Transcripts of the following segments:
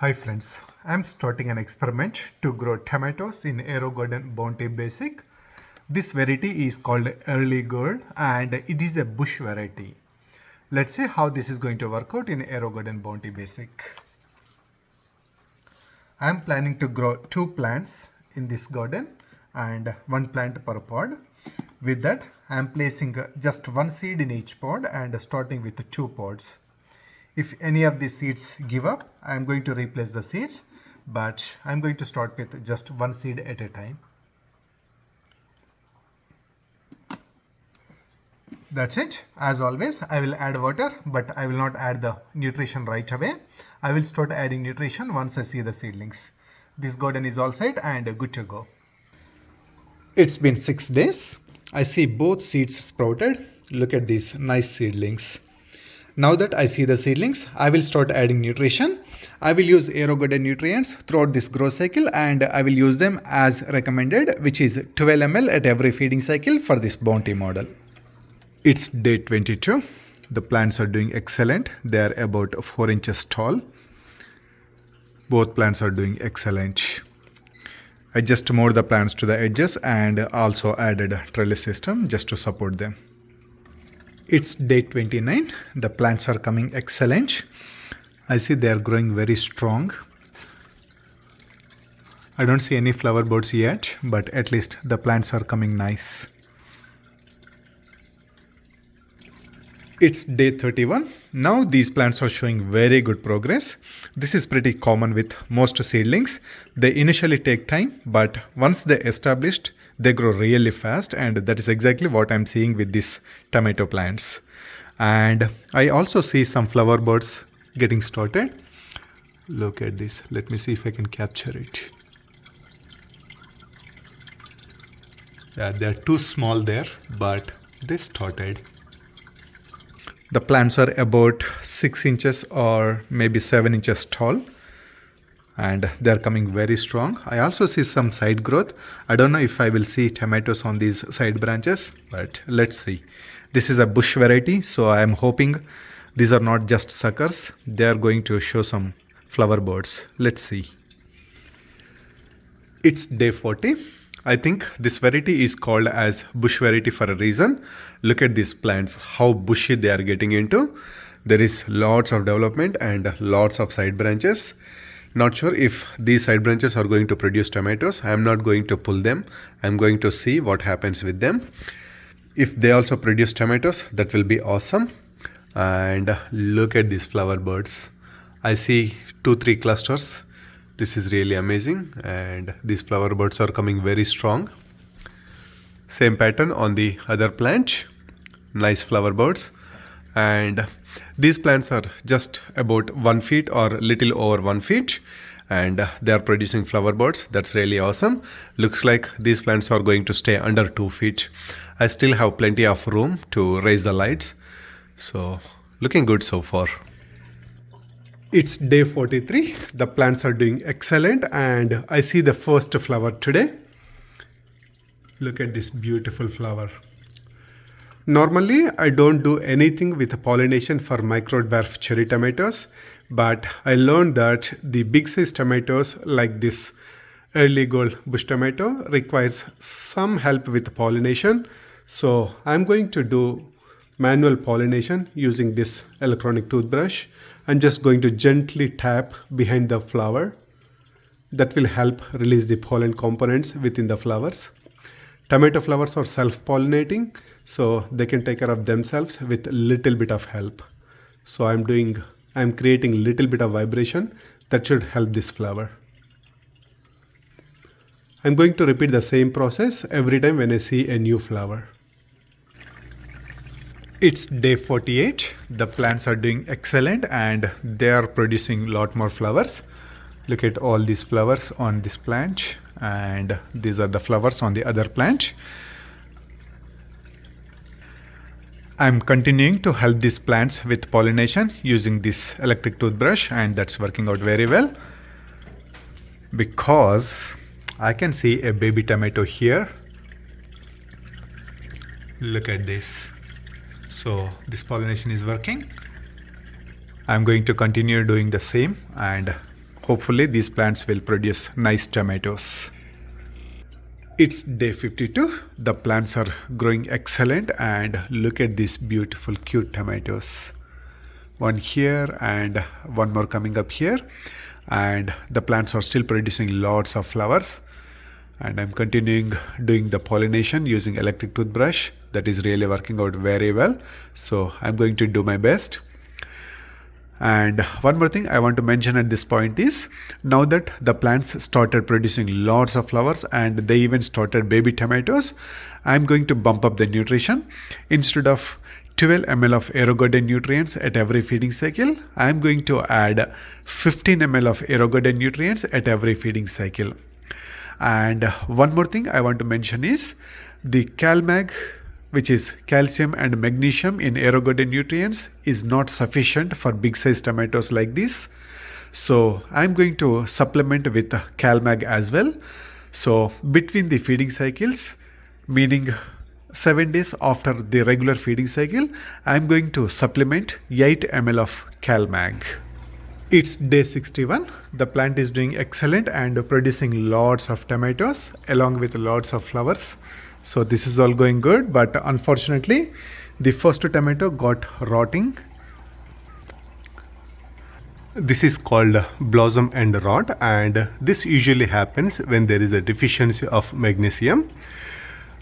Hi friends, I'm starting an experiment to grow tomatoes in Aerogarden Bounty Basic. This variety is called Early Gold and it is a bush variety. Let's see how this is going to work out in Aerogarden Bounty Basic. I'm planning to grow 2 plants in this garden and 1 plant per pod. With that, I'm placing just 1 seed in each pod and starting with 2 pods. If any of these seeds give up, I'm going to replace the seeds, but I'm going to start with just 1 seed at a time. That's it. As always, I will add water, but I will not add the nutrition right away. I will start adding nutrition once I see the seedlings. This garden is all set and good to go. It's been 6 days. I see both seeds sprouted. Look at these nice seedlings. Now that I see the seedlings, I will start adding nutrition. I will use Aerogarden nutrients throughout this growth cycle and I will use them as recommended, which is 12 ml at every feeding cycle for this bounty model. It's day 22. The plants are doing excellent. They are about 4 inches tall. Both plants are doing excellent. I just mowed the plants to the edges and also added a trellis system just to support them. It's day 29. The plants are coming excellent. I see they are growing very strong. I don't see any flower buds yet, but at least the plants are coming nice. It's day 31. Now these plants are showing very good progress. This is pretty common with most seedlings. They initially take time, but once they're established, they grow really fast, and that is exactly what I'm seeing with these tomato plants. And I also see some flower buds getting started. Look at this. Let me see if I can capture it. Yeah, they're too small there, but they started. The plants are about 6 inches or maybe 7 inches tall. And they're coming very strong. I also see some side growth. I don't know if I will see tomatoes on these side branches, but let's see. This is a bush variety, so I'm hoping these are not just suckers. They are going to show some flower buds. Let's see. It's day 40. I think this variety is called as bush variety for a reason. Look at these plants, how bushy they are getting into. There is lots of development and lots of side branches. Not sure if these side branches are going to produce tomatoes. I'm not going to pull them. I'm going to see what happens with them. If they also produce tomatoes, that will be awesome. And look at these flower buds. I see 2-3 clusters. This is really amazing. And these flower buds are coming very strong. Same pattern on the other plant. Nice flower buds. And these plants are just about 1 feet or little over 1 feet, and they are producing flower buds. That's really awesome. Looks like these plants are going to stay under 2 feet. I still have plenty of room to raise the lights, so looking good so far. It's day 43. The plants are doing excellent and I see the first flower today. Look at this beautiful flower. Normally, I don't do anything with pollination for micro dwarf cherry tomatoes, but I learned that the big size tomatoes like this early gold bush tomato requires some help with pollination. So I'm going to do manual pollination using this electronic toothbrush. I'm just going to gently tap behind the flower. That will help release the pollen components within the flowers. Tomato flowers are self-pollinating, so they can take care of themselves with a little bit of help. So I'm creating a little bit of vibration that should help this flower. I'm going to repeat the same process every time when I see a new flower. It's day 48. The plants are doing excellent and they are producing a lot more flowers. Look at all these flowers on this plant, and these are the flowers on the other plant. I'm continuing to help these plants with pollination using this electric toothbrush, and that's working out very well because I can see a baby tomato here. Look at this. So this pollination is working. I'm going to continue doing the same and hopefully these plants will produce nice tomatoes. It's day 52. The plants are growing excellent, and look at these beautiful cute tomatoes. One here and one more coming up here, and the plants are still producing lots of flowers. And I'm continuing doing the pollination using electric toothbrush. That is really working out very well, so I'm going to do my best. And one more thing I want to mention at this point is, now that the plants started producing lots of flowers and they even started baby tomatoes, I'm going to bump up the nutrition. Instead of 12 ml of Aerogarden nutrients at every feeding cycle, I'm going to add 15 ml of Aerogarden nutrients at every feeding cycle. And one more thing I want to mention is the CalMag, which is calcium and magnesium in Aerogarden nutrients, is not sufficient for big size tomatoes like this. So I'm going to supplement with CalMag as well. So between the feeding cycles, meaning 7 days after the regular feeding cycle, I'm going to supplement 8 ml of CalMag. It's day 61. The plant is doing excellent and producing lots of tomatoes along with lots of flowers. So this is all going good, but unfortunately the first tomato got rotting. This is called blossom end rot, and this usually happens when there is a deficiency of magnesium.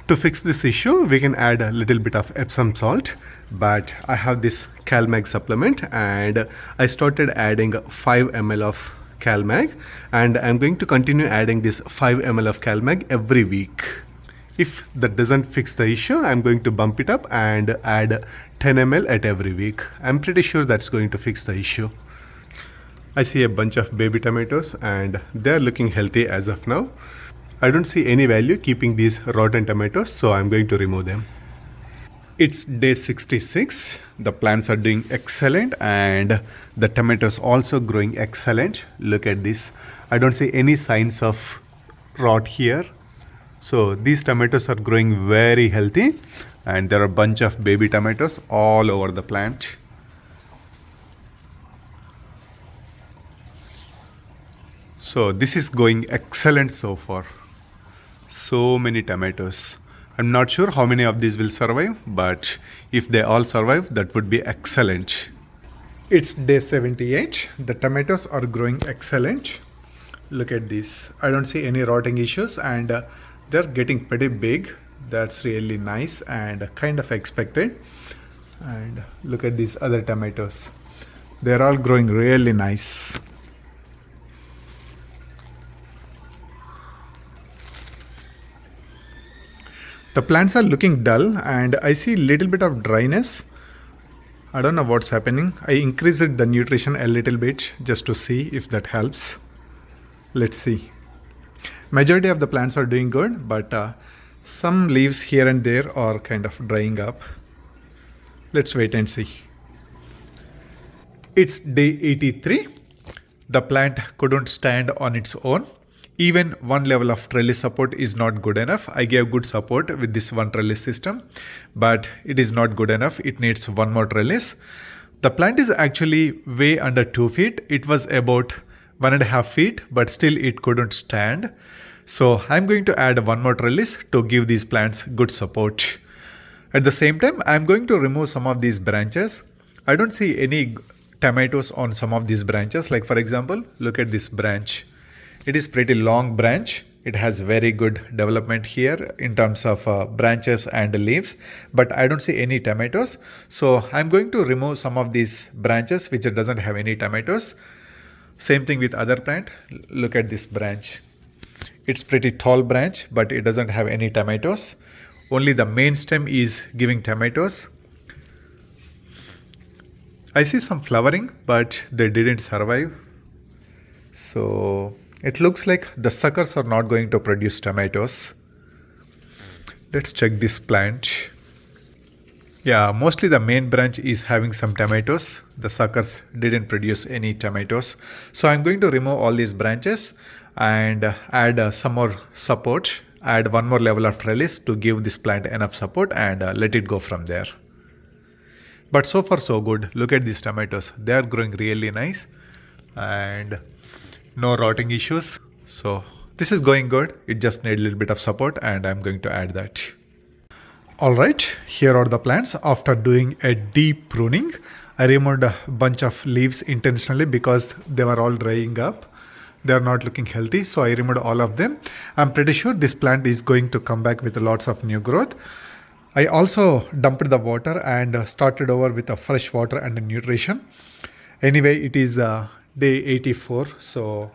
To fix this issue, we can add a little bit of Epsom salt, but I have this CalMag supplement and I started adding 5 ml of CalMag, and I'm going to continue adding this 5 ml of CalMag every week. If that doesn't fix the issue, I'm going to bump it up and add 10 ml at every week. I'm pretty sure that's going to fix the issue. I see a bunch of baby tomatoes and they're looking healthy as of now. I don't see any value keeping these rotten tomatoes, so I'm going to remove them. It's day 66. The plants are doing excellent and the tomatoes also growing excellent. Look at this. I don't see any signs of rot here. So these tomatoes are growing very healthy, and there are a bunch of baby tomatoes all over the plant. So this is going excellent so far. So many tomatoes. I'm not sure how many of these will survive, but if they all survive, that would be excellent. It's day 78. The tomatoes are growing excellent. Look at this. I don't see any rotting issues, and they're getting pretty big. That's really nice and kind of expected. And look at these other tomatoes. They're all growing really nice. The plants are looking dull and I see a little bit of dryness. I don't know what's happening. I increased the nutrition a little bit just to see if that helps. Let's see. Majority of the plants are doing good, but some leaves here and there are kind of drying up. Let's wait and see. It's day 83. The plant couldn't stand on its own. Even one level of trellis support is not good enough. I gave good support with this one trellis system, but it is not good enough. It needs one more trellis. The plant is actually way under 2 feet. It was about 1.5 feet, but still it couldn't stand. So I'm going to add one more trellis to give these plants good support. At the same time, I'm going to remove some of these branches. I don't see any tomatoes on some of these branches. Like for example, look at this branch. It is pretty long branch. It has very good development here in terms of branches and leaves, but I don't see any tomatoes. So I'm going to remove some of these branches which doesn't have any tomatoes. Same thing with other plant. Look at this branch. It's pretty tall branch, but it doesn't have any tomatoes. Only the main stem is giving tomatoes. I see some flowering, but they didn't survive. So it looks like the suckers are not going to produce tomatoes. Let's check this plant. Yeah, mostly the main branch is having some tomatoes. The suckers didn't produce any tomatoes. So I'm going to remove all these branches and add some more support. Add one more level of trellis to give this plant enough support and let it go from there. But so far so good. Look at these tomatoes. They are growing really nice. And no rotting issues. So this is going good. It just needs a little bit of support and I'm going to add that. Alright, here are the plants. After doing a deep pruning, I removed a bunch of leaves intentionally because they were all drying up. They are not looking healthy, so I removed all of them. I'm pretty sure this plant is going to come back with lots of new growth. I also dumped the water and started over with a fresh water and nutrition. Anyway, it is day 84, so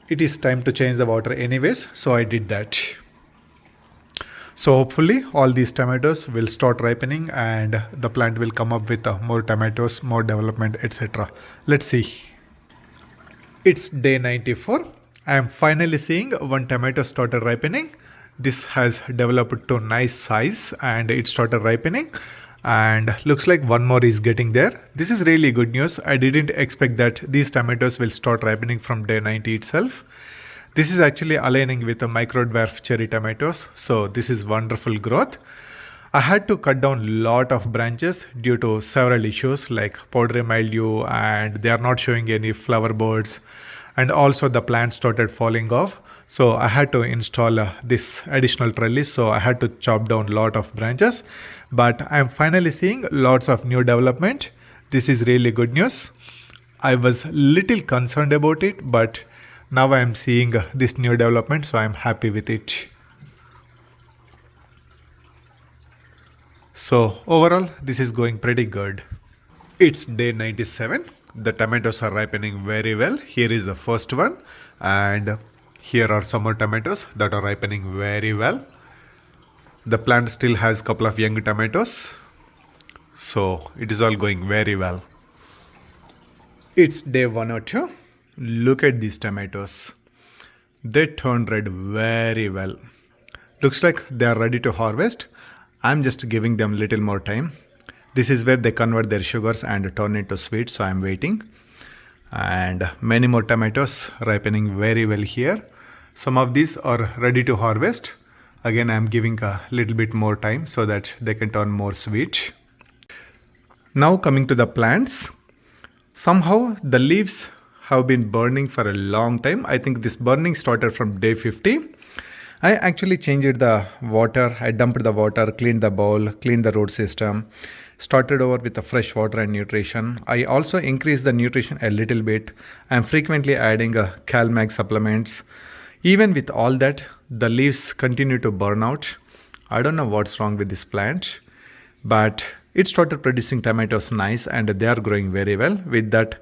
it is time to change the water anyways, so I did that. So hopefully all these tomatoes will start ripening and the plant will come up with more tomatoes, more development, etc. Let's see. It's day 94. I am finally seeing one tomato started ripening. This has developed to nice size and it started ripening, and looks like one more is getting there. This is really good news. I didn't expect that these tomatoes will start ripening from day 90 itself. This is actually aligning with the micro dwarf cherry tomatoes, so this is wonderful growth. I had to cut down lot of branches due to several issues like powdery mildew, and they are not showing any flower buds, and also the plant started falling off. So I had to install this additional trellis, so I had to chop down lot of branches, but I am finally seeing lots of new development. This is really good news. I was little concerned about it, but now I am seeing this new development, so I am happy with it. So overall, this is going pretty good. It's day 97. The tomatoes are ripening very well. Here is the first one, and here are some more tomatoes that are ripening very well. The plant still has couple of young tomatoes, so it is all going very well. It's day 102. Look at these tomatoes. They turned red very well. Looks like they are ready to harvest. I'm just giving them little more time. This is where they convert their sugars and turn into sweet, so I'm waiting. And many more tomatoes ripening very well here. Some of these are ready to harvest. Again, I'm giving a little bit more time so that they can turn more sweet. Now coming to the plants. Somehow the leaves have been burning for a long time. I think this burning started from day 50. I actually changed the water. I dumped the water, cleaned the bowl, cleaned the root system, started over with the fresh water and nutrition. I also increased the nutrition a little bit. I'm frequently adding Calcium-Magnesium supplements. Even with all that, the leaves continue to burn out. I don't know what's wrong with this plant, but it started producing tomatoes nice and they are growing very well. With that,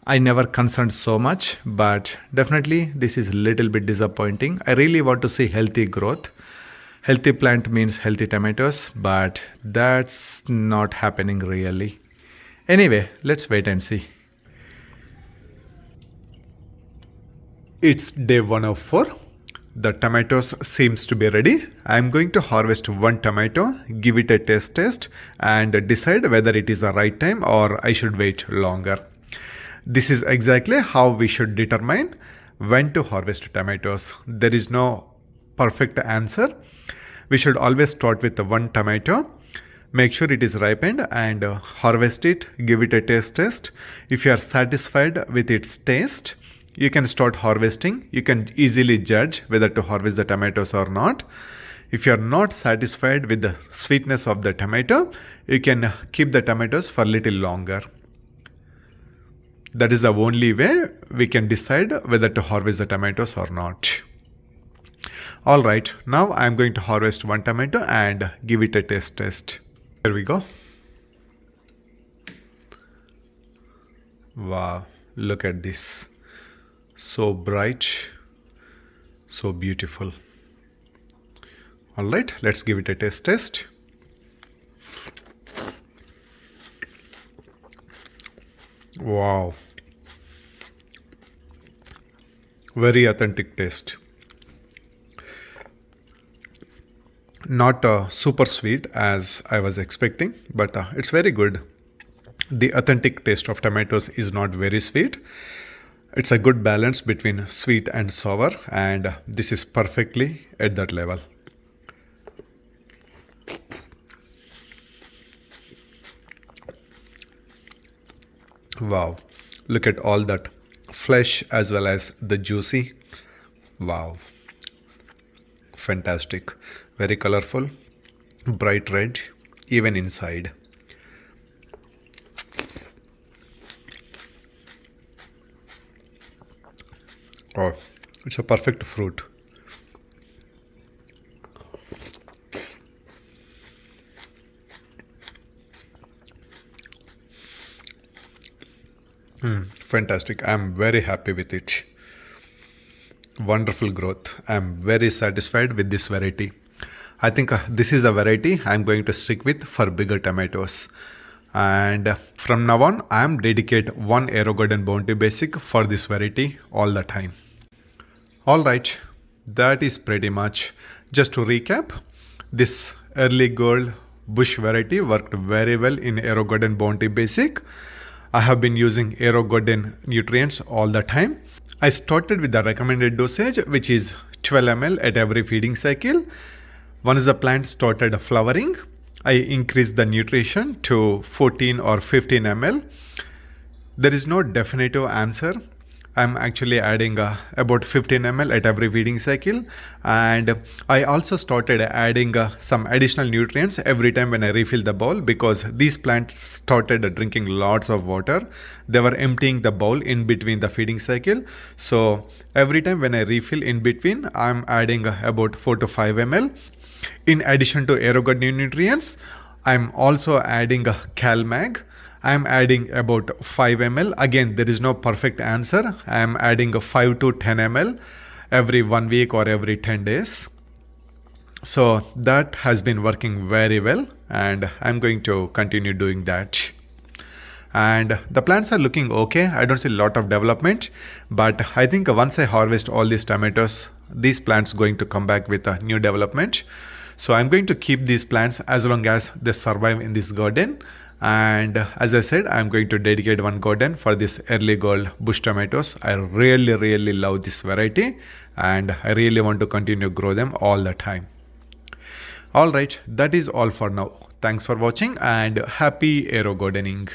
I never concerned so much, but definitely this is a little bit disappointing. I really want to see healthy growth. Healthy plant means healthy tomatoes, but that's not happening really. Anyway, let's wait and see. It's day 104. The tomatoes seems to be ready. I'm going to harvest one tomato, give it a taste test, and decide whether it is the right time or I should wait longer. This is exactly how we should determine when to harvest tomatoes. There is no perfect answer. We should always start with the one tomato, make sure it is ripened and harvest it, give it a taste test. If you are satisfied with its taste, you can start harvesting. You can easily judge whether to harvest the tomatoes or not. If you are not satisfied with the sweetness of the tomato, you can keep the tomatoes for a little longer. That is the only way we can decide whether to harvest the tomatoes or not. Alright, now I am going to harvest one tomato and give it a taste test. Here we go. Wow, look at this. So bright, so beautiful. Alright, let's give it a taste test. Wow. Very authentic taste. Not super sweet as I was expecting, but it's very good. The authentic taste of tomatoes is not very sweet. It's a good balance between sweet and sour, and this is perfectly at that level. Wow, look at all that flesh as well as the juicy. Wow, fantastic, very colorful, bright red even inside. Oh, it's a perfect fruit. Fantastic. I'm very happy with it. Wonderful growth. I'm very satisfied with this variety. I think this is a variety I'm going to stick with for bigger tomatoes. And from now on, I'm dedicate one Aerogarden Bounty Basic for this variety all the time. Alright, that is pretty much. Just to recap, this early gold bush variety worked very well in Aerogarden Bounty Basic. I have been using Aerogarden nutrients all the time. I started with the recommended dosage, which is 12 ml at every feeding cycle. Once the plant started flowering, I increased the nutrition to 14 or 15 ml. There is no definitive answer. I'm actually adding about 15 ml at every feeding cycle, and I also started adding some additional nutrients every time when I refill the bowl, because these plants started drinking lots of water. They were emptying the bowl in between the feeding cycle, so every time when I refill in between, I'm adding about 4 to 5 ml. In addition to Aerogarden nutrients, I'm also adding Calmag. I'm adding about 5 ml. Again, there is no perfect answer. I'm adding 5 to 10 ml every 1 week or every 10 days. So that has been working very well, and I'm going to continue doing that. And the plants are looking okay. I don't see a lot of development, but I think once I harvest all these tomatoes, these plants going to come back with a new development. So I'm going to keep these plants as long as they survive in this garden. And as I said, I'm going to dedicate one garden for this early gold bush tomatoes. I really love this variety, and I really want to continue grow them all the time. Alright, that is all for now. Thanks for watching and happy aero gardening.